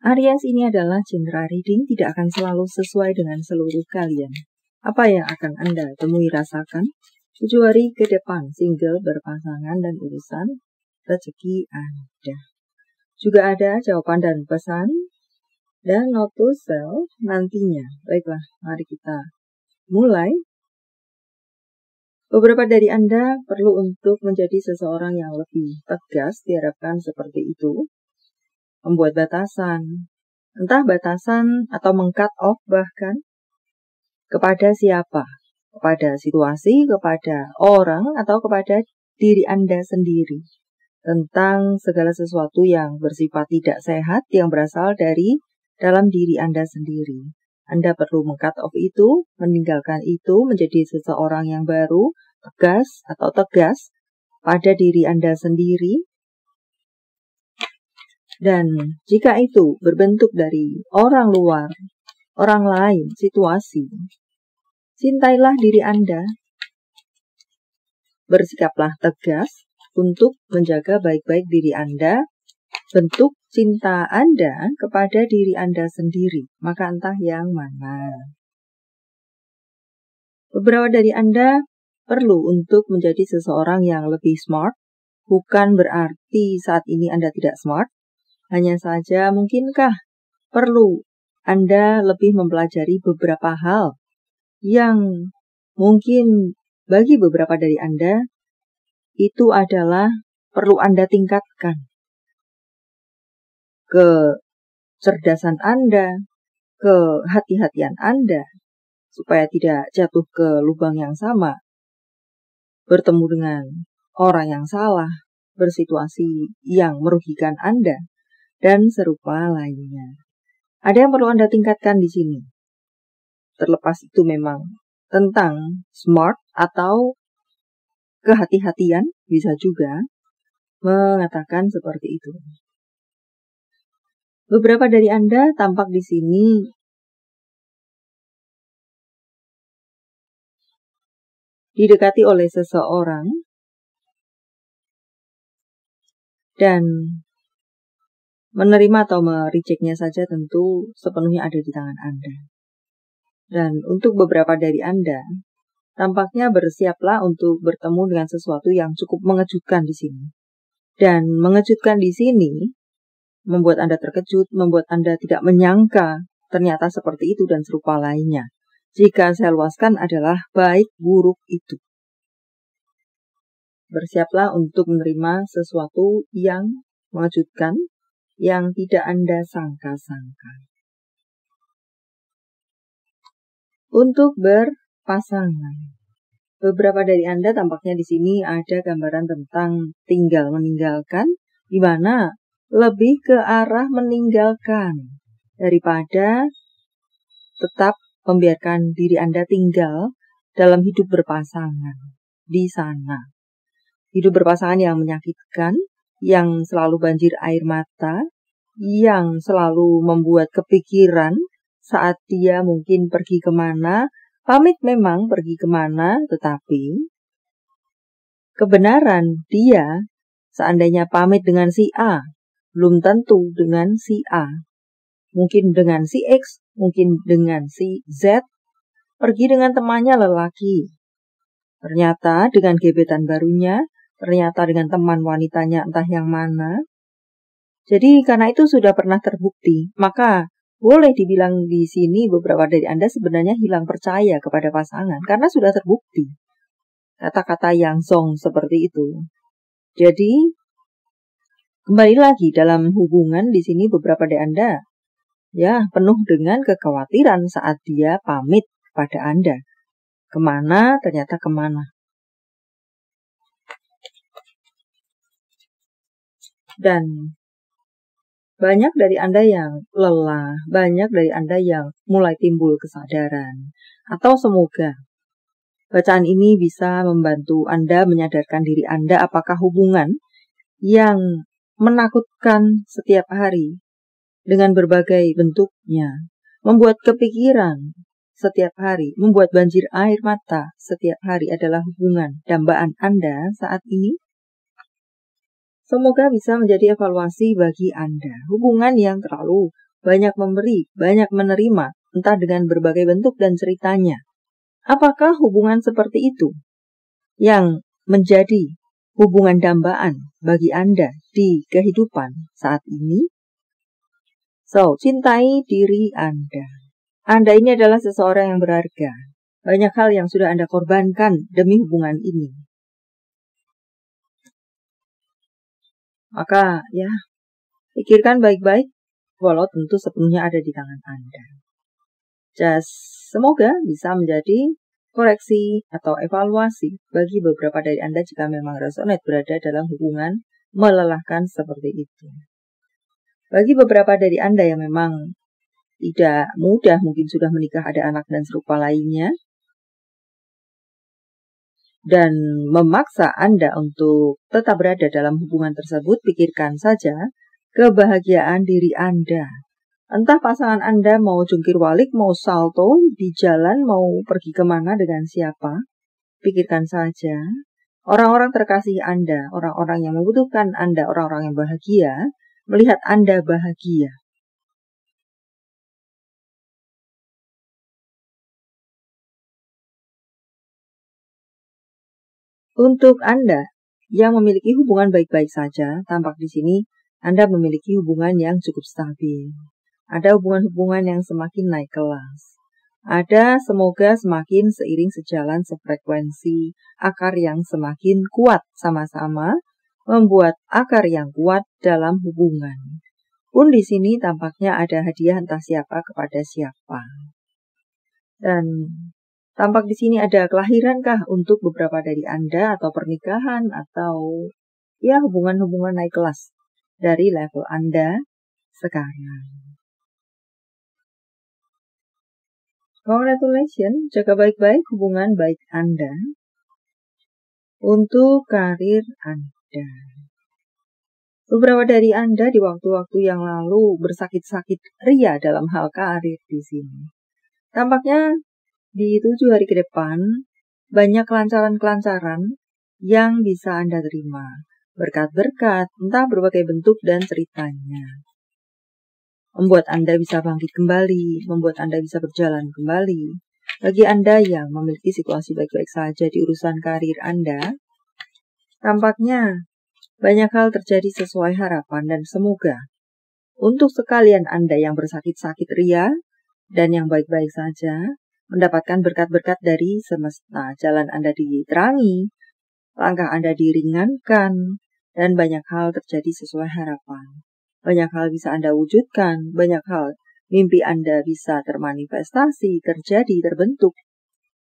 Aries ini adalah genre reading tidak akan selalu sesuai dengan seluruh kalian. Apa yang akan Anda temui rasakan 7 hari ke depan, single, berpasangan, dan urusan rezeki Anda. Juga ada jawaban dan pesan dan note to self nantinya. Baiklah, mari kita mulai. Beberapa dari Anda perlu untuk menjadi seseorang yang lebih tegas, diharapkan seperti itu. Membuat batasan, entah batasan atau meng-cut off bahkan, kepada siapa, kepada situasi, kepada orang, atau kepada diri Anda sendiri. Tentang segala sesuatu yang bersifat tidak sehat, yang berasal dari dalam diri Anda sendiri. Anda perlu meng-cut off itu, meninggalkan itu, menjadi seseorang yang baru, tegas atau tegas pada diri Anda sendiri. Dan jika itu berbentuk dari orang luar, orang lain, situasi, cintailah diri Anda. Bersikaplah tegas untuk menjaga baik-baik diri Anda, bentuk cinta Anda kepada diri Anda sendiri, maka entah yang mana. Beberapa dari Anda perlu untuk menjadi seseorang yang lebih smart, bukan berarti saat ini Anda tidak smart, hanya saja mungkinkah perlu Anda lebih mempelajari beberapa hal yang mungkin bagi beberapa dari Anda itu adalah perlu Anda tingkatkan. Kecerdasan Anda, kehati-hatian Anda, supaya tidak jatuh ke lubang yang sama, bertemu dengan orang yang salah, bersituasi yang merugikan Anda, dan serupa lainnya. Ada yang perlu Anda tingkatkan di sini. Terlepas itu memang tentang smart atau kehati-hatian, bisa juga mengatakan seperti itu. Beberapa dari Anda tampak di sini didekati oleh seseorang dan menerima atau merejectnya saja tentu sepenuhnya ada di tangan Anda. Dan untuk beberapa dari Anda, tampaknya bersiaplah untuk bertemu dengan sesuatu yang cukup mengejutkan di sini. Dan mengejutkan di sini membuat Anda terkejut, membuat Anda tidak menyangka ternyata seperti itu dan serupa lainnya. Jika saya luaskan adalah baik buruk itu. Bersiaplah untuk menerima sesuatu yang mengejutkan, yang tidak Anda sangka-sangka. Untuk berpasangan, beberapa dari Anda tampaknya di sini ada gambaran tentang tinggal meninggalkan, di mana lebih ke arah meninggalkan daripada tetap membiarkan diri Anda tinggal dalam hidup berpasangan di sana. Hidup berpasangan yang menyakitkan, yang selalu banjir air mata, yang selalu membuat kepikiran saat dia mungkin pergi kemana, pamit memang pergi kemana, tetapi kebenaran dia seandainya pamit dengan si A, belum tentu dengan si A. Mungkin dengan si X, mungkin dengan si Z, pergi dengan temannya lelaki. Ternyata dengan gebetan barunya, ternyata dengan teman wanitanya entah yang mana. Jadi karena itu sudah pernah terbukti, maka boleh dibilang di sini beberapa dari Anda sebenarnya hilang percaya kepada pasangan karena sudah terbukti. Kata-kata yang zong seperti itu. Jadi kembali lagi dalam hubungan di sini beberapa dari Anda ya penuh dengan kekhawatiran saat dia pamit kepada Anda. Kemana, ternyata kemana. Dan banyak dari Anda yang lelah, banyak dari Anda yang mulai timbul kesadaran. Atau semoga bacaan ini bisa membantu Anda menyadarkan diri Anda apakah hubungan yang menakutkan setiap hari dengan berbagai bentuknya, membuat kepikiran setiap hari, membuat banjir air mata setiap hari adalah hubungan dambaan Anda saat ini. Semoga bisa menjadi evaluasi bagi Anda. Hubungan yang terlalu banyak memberi, banyak menerima, entah dengan berbagai bentuk dan ceritanya. Apakah hubungan seperti itu yang menjadi hubungan dambaan bagi Anda di kehidupan saat ini? So, cintai diri Anda. Anda ini adalah seseorang yang berharga. Banyak hal yang sudah Anda korbankan demi hubungan ini. Maka ya, pikirkan baik-baik, walau tentu sepenuhnya ada di tangan Anda. Semoga bisa menjadi koreksi atau evaluasi bagi beberapa dari Anda jika memang resonate berada dalam hubungan melelahkan seperti itu. Bagi beberapa dari Anda yang memang tidak mudah, mungkin sudah menikah, ada anak dan serupa lainnya, dan memaksa Anda untuk tetap berada dalam hubungan tersebut, pikirkan saja kebahagiaan diri Anda. Entah pasangan Anda mau jungkir balik, mau salto di jalan, mau pergi kemana dengan siapa, pikirkan saja. Orang-orang terkasih Anda, orang-orang yang membutuhkan Anda, orang-orang yang bahagia, melihat Anda bahagia. Untuk Anda yang memiliki hubungan baik-baik saja, tampak di sini Anda memiliki hubungan yang cukup stabil. Ada hubungan-hubungan yang semakin naik kelas. Ada semoga semakin seiring sejalan sefrekuensi, akar yang semakin kuat sama-sama, membuat akar yang kuat dalam hubungan. Pun di sini tampaknya ada hadiah entah siapa kepada siapa. Dan tampak di sini ada kelahirankah untuk beberapa dari Anda, atau pernikahan, atau ya hubungan-hubungan naik kelas dari level Anda sekarang. Congratulations, jaga baik-baik hubungan baik Anda untuk karir Anda. Beberapa dari Anda di waktu-waktu yang lalu bersakit-sakit ria dalam hal karir di sini. Tampaknya di 7 hari ke depan, banyak kelancaran-kelancaran yang bisa Anda terima. Berkat-berkat, entah berbagai bentuk dan ceritanya. Membuat Anda bisa bangkit kembali, membuat Anda bisa berjalan kembali. Bagi Anda yang memiliki situasi baik-baik saja di urusan karir Anda, tampaknya banyak hal terjadi sesuai harapan, dan semoga untuk sekalian Anda yang bersakit-sakit ria dan yang baik-baik saja, mendapatkan berkat-berkat dari semesta. Jalan Anda diterangi, langkah Anda diringankan, dan banyak hal terjadi sesuai harapan. Banyak hal bisa Anda wujudkan, banyak hal mimpi Anda bisa termanifestasi, terjadi, terbentuk,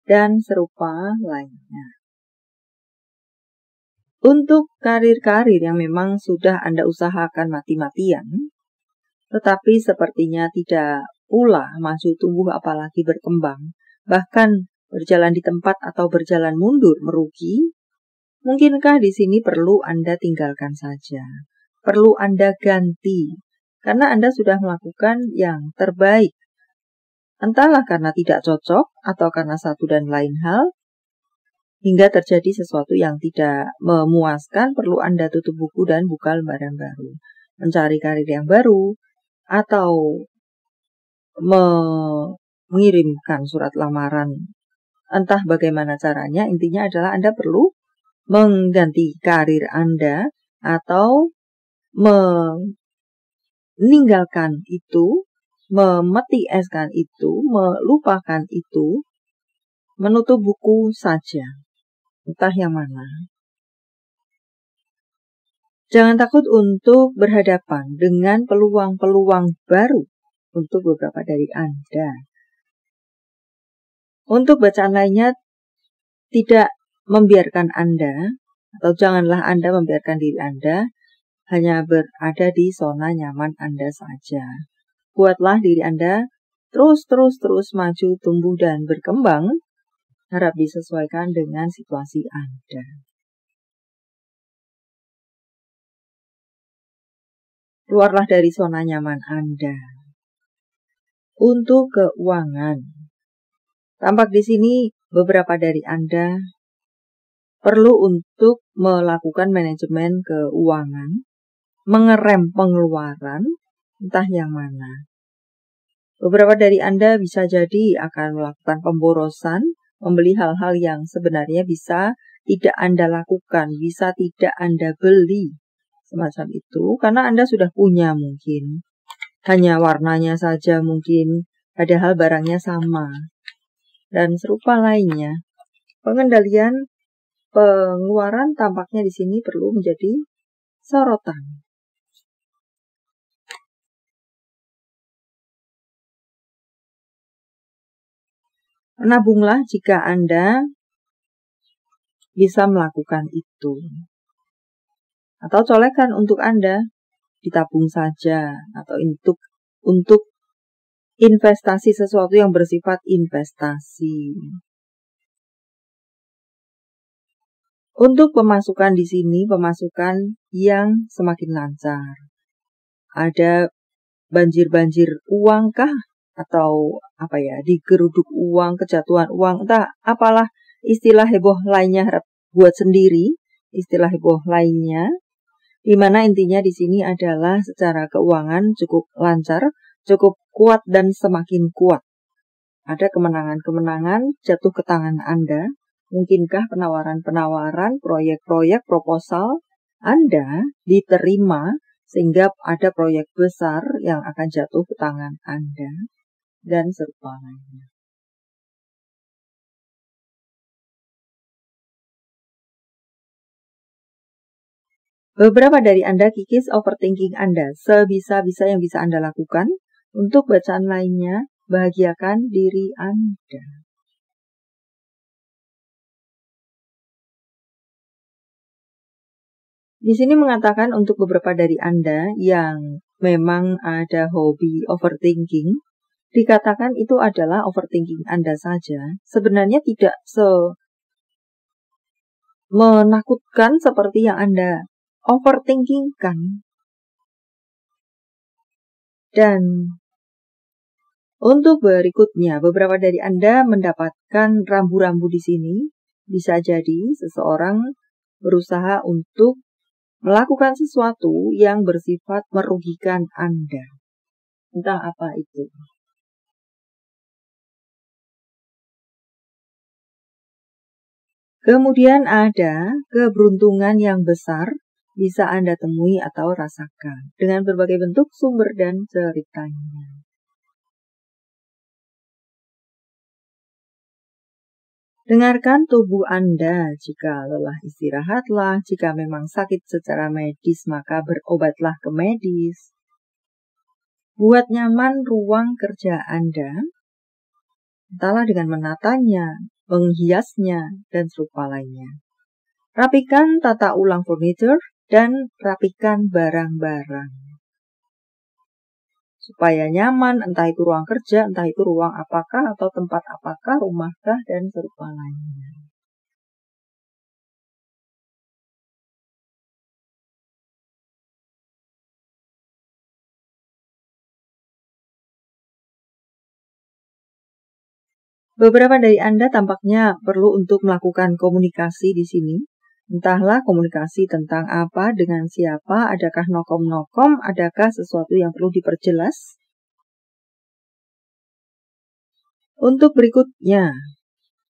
dan serupa lainnya. Untuk karir-karir yang memang sudah Anda usahakan mati-matian, tetapi sepertinya tidak pula maju tumbuh apalagi berkembang, bahkan berjalan di tempat atau berjalan mundur merugi, mungkinkah di sini perlu Anda tinggalkan saja? Perlu Anda ganti, karena Anda sudah melakukan yang terbaik. Entahlah karena tidak cocok, atau karena satu dan lain hal, hingga terjadi sesuatu yang tidak memuaskan, perlu Anda tutup buku dan buka lembaran baru. Mencari karir yang baru, atau mengirimkan surat lamaran. Entah bagaimana caranya, intinya adalah Anda perlu mengganti karir Anda, atau meninggalkan itu, memeti eskan itu, melupakan itu, menutup buku saja. Entah yang mana. Jangan takut untuk berhadapan dengan peluang-peluang baru untuk beberapa dari Anda. Untuk bacaan lainnya, tidak membiarkan Anda, atau janganlah Anda membiarkan diri Anda hanya berada di zona nyaman Anda saja. Buatlah diri Anda terus maju, tumbuh, dan berkembang, harap disesuaikan dengan situasi Anda. Keluarlah dari zona nyaman Anda. Untuk keuangan, tampak di sini beberapa dari Anda perlu untuk melakukan manajemen keuangan, mengerem pengeluaran, entah yang mana. Beberapa dari Anda bisa jadi akan melakukan pemborosan, membeli hal-hal yang sebenarnya bisa tidak Anda lakukan, bisa tidak Anda beli. Semacam itu, karena Anda sudah punya mungkin. Hanya warnanya saja mungkin, padahal barangnya sama. Dan serupa lainnya. Pengendalian pengeluaran tampaknya di sini perlu menjadi sorotan. Menabunglah jika Anda bisa melakukan itu. Atau colekkan untuk Anda, ditabung saja. Atau untuk investasi sesuatu yang bersifat investasi. Untuk pemasukan di sini, pemasukan yang semakin lancar. Ada banjir-banjir uang kah? Atau digeruduk uang, kejatuhan uang, entah apalah istilah heboh lainnya, buat sendiri istilah heboh lainnya, di mana intinya di sini adalah secara keuangan cukup lancar, cukup kuat dan semakin kuat. Ada kemenangan-kemenangan jatuh ke tangan Anda. Mungkinkah penawaran-penawaran, proyek-proyek, proposal Anda diterima sehingga ada proyek besar yang akan jatuh ke tangan Anda dan serupa lainnya. Beberapa dari Anda kikis overthinking Anda. Sebisa-bisa yang bisa Anda lakukan. Untuk bacaan lainnya, bahagiakan diri Anda. Di sini mengatakan untuk beberapa dari Anda yang memang ada hobi overthinking, dikatakan itu adalah overthinking Anda saja. Sebenarnya tidak menakutkan seperti yang Anda overthinkingkan. Dan untuk berikutnya, beberapa dari Anda mendapatkan rambu-rambu di sini. Bisa jadi seseorang berusaha untuk melakukan sesuatu yang bersifat merugikan Anda. Entah apa itu. Kemudian ada keberuntungan yang besar bisa Anda temui atau rasakan dengan berbagai bentuk sumber dan ceritanya. Dengarkan tubuh Anda. Jika lelah, istirahatlah. Jika memang sakit secara medis, maka berobatlah ke medis. Buat nyaman ruang kerja Anda, entahlah dengan menatanya, menghiasnya, dan serupa lainnya. Rapikan tata ulang furniture dan rapikan barang-barang. Supaya nyaman, entah itu ruang kerja, entah itu ruang apakah, atau tempat apakah, rumahkah, dan serupa lainnya. Beberapa dari Anda tampaknya perlu untuk melakukan komunikasi di sini. Entahlah komunikasi tentang apa, dengan siapa, adakah nokom-nokom, adakah sesuatu yang perlu diperjelas. Untuk berikutnya,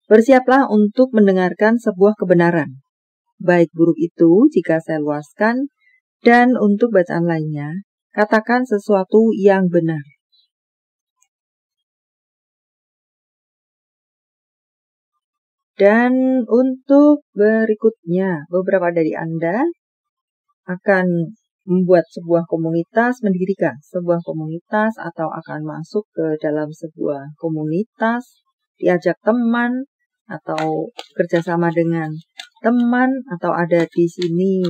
bersiaplah untuk mendengarkan sebuah kebenaran. Baik buruk itu jika saya luaskan, dan untuk bacaan lainnya, katakan sesuatu yang benar. Dan untuk berikutnya, beberapa dari Anda akan membuat sebuah komunitas, mendirikan sebuah komunitas, atau akan masuk ke dalam sebuah komunitas, diajak teman, atau kerjasama dengan teman, atau ada di sini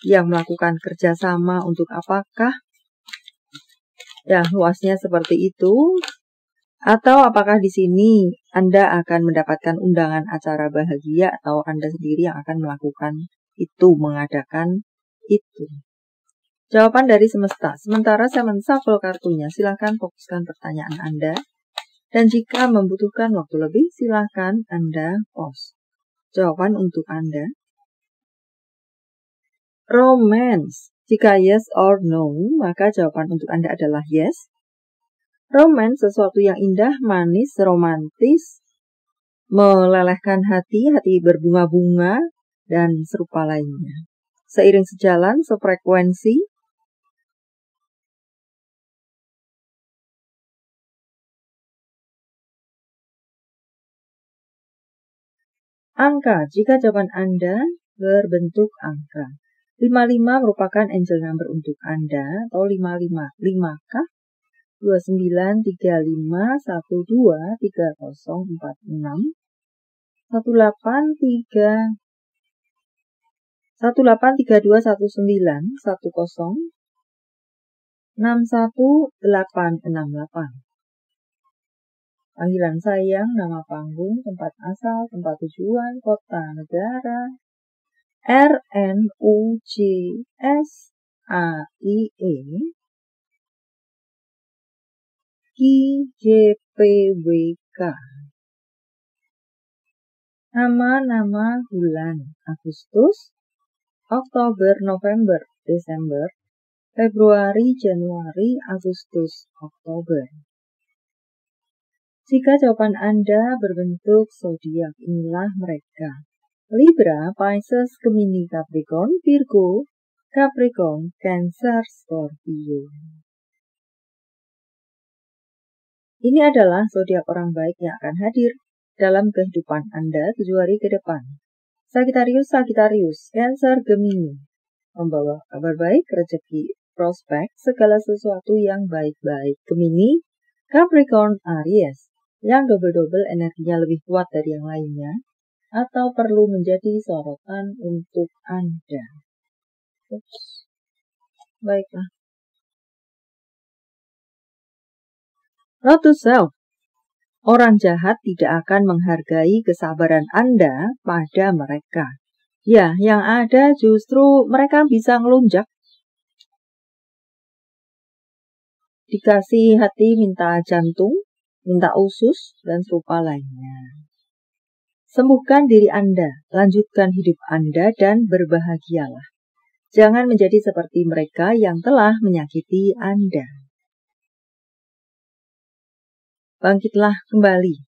yang melakukan kerjasama untuk apakah? Ya, luasnya seperti itu. Atau apakah di sini Anda akan mendapatkan undangan acara bahagia atau Anda sendiri yang akan melakukan itu, mengadakan itu? Jawaban dari semesta. Sementara saya menshuffle kartunya, silahkan fokuskan pertanyaan Anda. Dan jika membutuhkan waktu lebih, silahkan Anda pause. Jawaban untuk Anda. Romance. Jika yes or no, maka jawaban untuk Anda adalah yes. Romance, sesuatu yang indah, manis, romantis, melelehkan hati, hati berbunga-bunga, dan serupa lainnya. Seiring sejalan, sefrekuensi. Angka, jika jawaban Anda berbentuk angka. 55 merupakan angel number untuk Anda, atau 55. 5K, 29, 35, 12, 3046, 18, 32, 19, 10, 61868. Panggilan sayang, nama panggung, tempat asal, tempat tujuan, kota, negara, RNUJSAIE, KJPWK. Nama-nama bulan: Agustus, Oktober, November, Desember, Februari, Januari, Agustus, Oktober. Jika jawaban Anda berbentuk zodiak, inilah mereka: Libra, Pisces, Gemini, Capricorn, Virgo, Capricorn, Cancer, Scorpio. Ini adalah zodiak orang baik yang akan hadir dalam kehidupan Anda 7 hari ke depan. Sagittarius, Cancer, Gemini, membawa kabar baik, rezeki, prospek, segala sesuatu yang baik-baik. Gemini, Capricorn, Aries, yang double-double energinya lebih kuat dari yang lainnya, atau perlu menjadi sorotan untuk Anda. Baiklah. Note to self. Orang jahat tidak akan menghargai kesabaran Anda pada mereka. Ya, yang ada justru mereka bisa ngelunjak. Dikasih hati minta jantung, minta usus, dan serupa lainnya. Sembuhkan diri Anda, lanjutkan hidup Anda, dan berbahagialah. Jangan menjadi seperti mereka yang telah menyakiti Anda. Bangkitlah kembali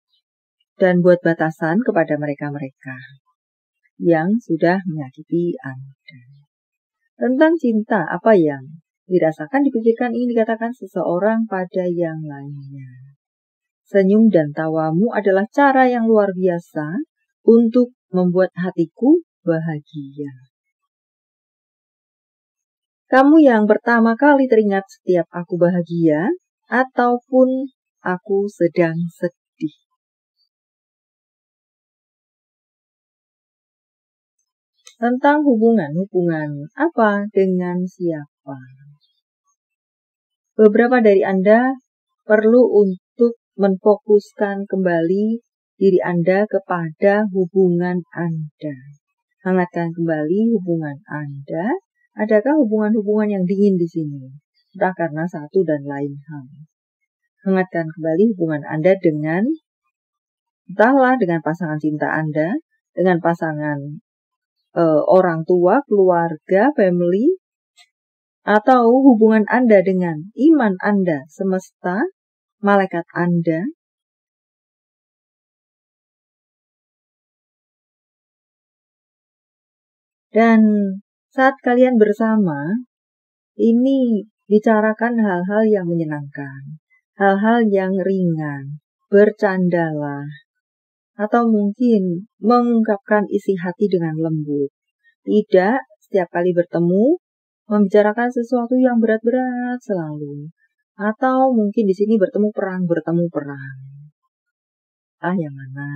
dan buat batasan kepada mereka-mereka yang sudah menyakiti Anda. Tentang cinta, apa yang dirasakan, dipikirkan, ingin dikatakan seseorang pada yang lainnya. Senyum dan tawamu adalah cara yang luar biasa untuk membuat hatiku bahagia. Kamu yang pertama kali teringat setiap aku bahagia, ataupun aku sedang sedih. Tentang hubungan apa dengan siapa? Beberapa dari Anda perlu untuk menfokuskan kembali diri Anda kepada hubungan Anda. Hangatkan kembali hubungan Anda. Adakah hubungan-hubungan yang dingin di sini? Entah karena satu dan lain hal. Hangatkan kembali hubungan Anda dengan, entahlah dengan pasangan cinta Anda, dengan pasangan orang tua, keluarga, family, atau hubungan Anda dengan iman Anda, semesta, malaikat Anda. Dan saat kalian bersama, ini bicarakan hal-hal yang menyenangkan, hal-hal yang ringan, bercandalah, atau mungkin mengungkapkan isi hati dengan lembut. Tidak setiap kali bertemu membicarakan sesuatu yang berat-berat selalu. Atau mungkin di sini bertemu perang. Yang mana?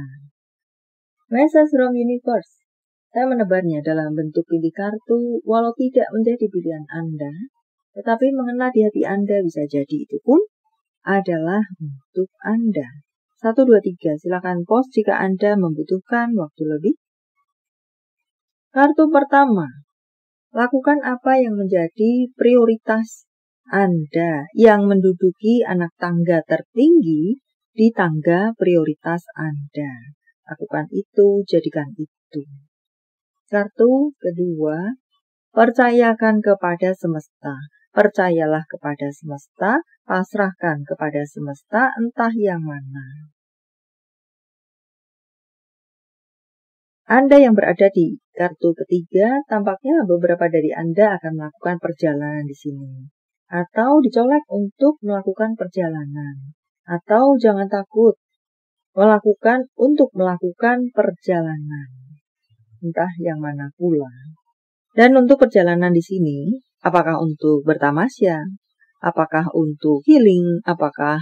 Message from Universe. Saya menebarnya dalam bentuk pilih kartu, walau tidak menjadi pilihan Anda, tetapi mengena di hati Anda bisa jadi itu pun adalah untuk Anda. 1, 2, 3, silakan post jika Anda membutuhkan waktu lebih. Kartu pertama, lakukan apa yang menjadi prioritas Anda yang menduduki anak tangga tertinggi di tangga prioritas Anda. Lakukan itu, jadikan itu. Kartu kedua, percayakan kepada semesta. Percayalah kepada semesta, pasrahkan kepada semesta, entah yang mana. Anda yang berada di kartu ketiga, tampaknya beberapa dari Anda akan melakukan perjalanan di sini. Atau dicolek untuk melakukan perjalanan. Atau jangan takut, untuk melakukan perjalanan. Entah yang mana pula. Dan untuk perjalanan di sini, apakah untuk bertamasya? Apakah untuk healing? Apakah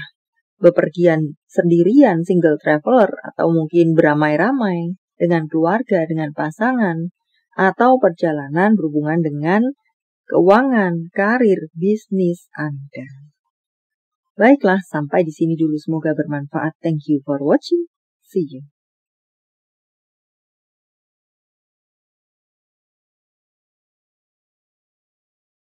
bepergian sendirian, single traveler? Atau mungkin beramai-ramai dengan keluarga, dengan pasangan? Atau perjalanan berhubungan dengan keuangan, karir, bisnis Anda? Baiklah, sampai di sini dulu. Semoga bermanfaat. Thank you for watching. See you.